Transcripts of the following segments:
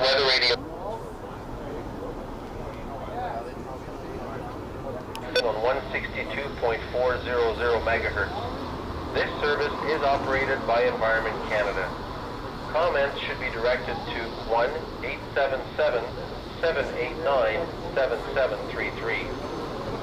weather radio on 162.400 megahertz. This service is operated by Environment Canada. Comments should be directed to 1-877-789-7733.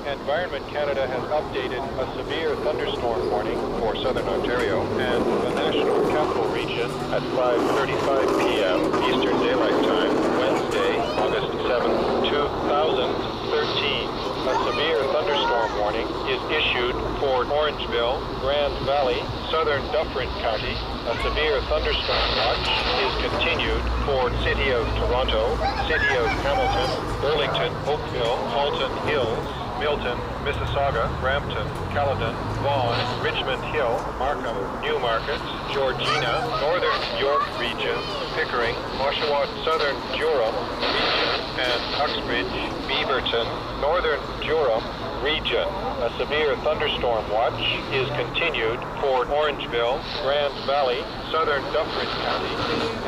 Environment Canada has updated a severe thunderstorm warning for Southern Ontario and the National Capital Region at 5:35 p.m. Eastern Daylight Time, Wednesday, August 7, 2013. A severe thunderstorm warning is issued for Orangeville, Grand Valley, Southern Dufferin County. A severe thunderstorm watch is continued for City of Toronto, City of Hamilton, Burlington, Oakville, Halton Hills, Milton, Mississauga, Brampton, Caledon, Vaughan, Richmond Hill, Markham, Newmarket, Georgina, Northern York Region, Pickering, Oshawa, Southern Durham Region, and Uxbridge, Beaverton, Northern Durham Region. A severe thunderstorm watch is continued for Orangeville, Grand Valley, Southern Dufferin County.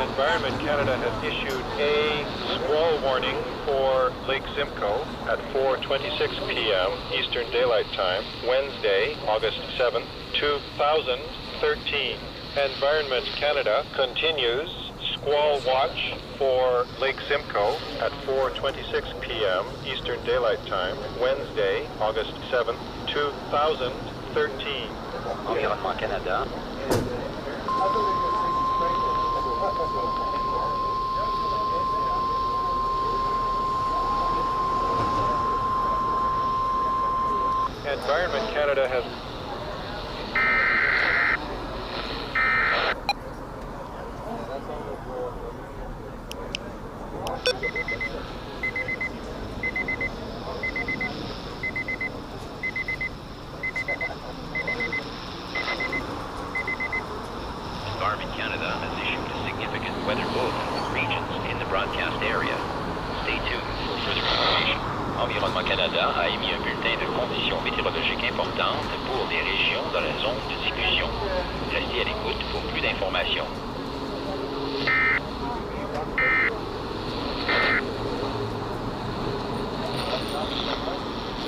Environment Canada has issued a squall warning for Lake Simcoe at 4:26 p.m. Eastern Daylight Time, Wednesday, August 7, 2013. Environment Canada continues squall watch for Lake Simcoe at 4:26 p.m. Eastern Daylight Time, Wednesday, August 7, 2013. Environnement Canada. Environment Canada has Environment Canada has issued a significant weather bulletin for regions in the broadcast area. Stay tuned for further information. Environnement Canada a émis un bulletin de conditions météorologiques importantes pour les régions dans la zone de diffusion. Restez à l'écoute pour plus d'informations.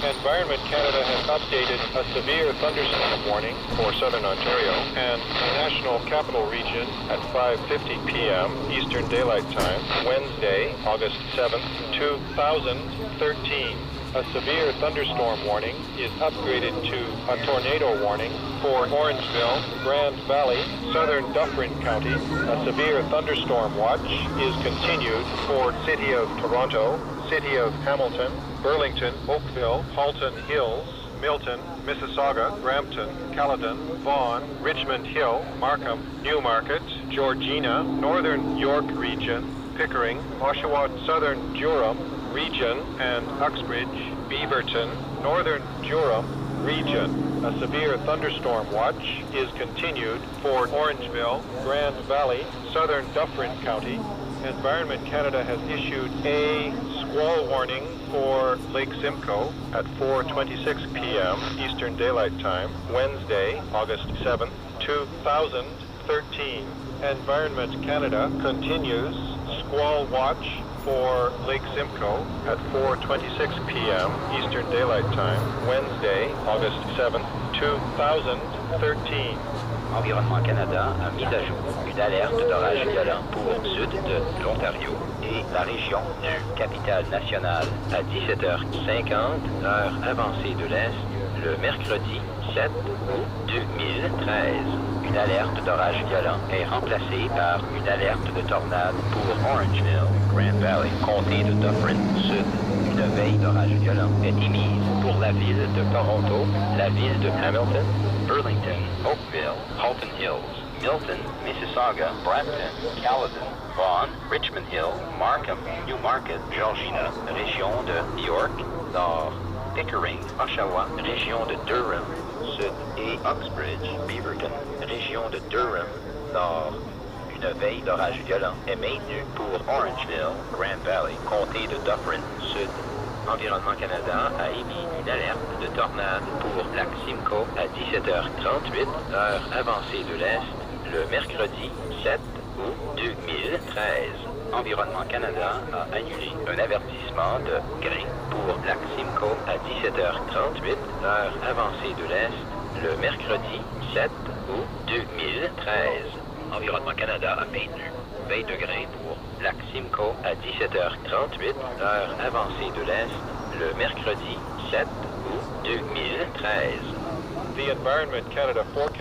Environment Canada has updated a severe thunderstorm warning for Southern Ontario and the National Capital Region at 5:50 p.m. Eastern Daylight Time, Wednesday, August 7, 2013. A severe thunderstorm warning is upgraded to a tornado warning for Orangeville, Grand Valley, Southern Dufferin County. A severe thunderstorm watch is continued for City of Toronto, City of Hamilton, Burlington, Oakville, Halton Hills, Milton, Mississauga, Brampton, Caledon, Vaughan, Richmond Hill, Markham, Newmarket, Georgina, Northern York Region, Pickering, Oshawa, Southern Durham Region, and Uxbridge, Beaverton, Northern Durham Region. A severe thunderstorm watch is continued for Orangeville, Grand Valley, Southern Dufferin County. Environment Canada has issued a squall warning for Lake Simcoe at 4:26 p.m. Eastern Daylight Time, Wednesday, August 7, 2013. Environment Canada continues squall watch for Lake Simcoe at 4:26 p.m. Eastern Daylight Time, Wednesday, August 7, 2013. Environnement Canada a mis à jour une alerte d'orage violent pour sud de l'Ontario et la région du Capitale-Nationale à 17h50, heure avancée de l'Est, le mercredi 7 août 2013. Une alerte d'orage violent est remplacée par une alerte de tornade pour Orangeville, Grand Valley, comté de Dufferin Sud. Une veille d'orage violent est émise pour la ville de Toronto, la ville de Hamilton, Burlington, Oakville, Halton Hills, Milton, Mississauga, Brampton, Caledon, Vaughan, Richmond Hill, Markham, Newmarket, Georgina, région de York, Nord, Pickering, Oshawa, région de Durham, Sud, et Uxbridge, Beaverton, région de Durham, Nord. Une veille d'orage violent est maintenue pour Orangeville, Grand Valley, comté de Dufferin Sud. Environnement Canada a émis une alerte de tornade pour Lac Simcoe à 17h38, heure avancée de l'Est, le mercredi 7 août 2013. Environnement Canada a annulé un avertissement de grain pour lac Simcoe à 17h38, heure avancée de l'Est, le mercredi 7 août 2013. Environnement Canada a maintenu 20 degrés pour lac Simcoe à 17h38, heure avancée de l'Est, le mercredi 7 août 2013. The Environment Canada forecast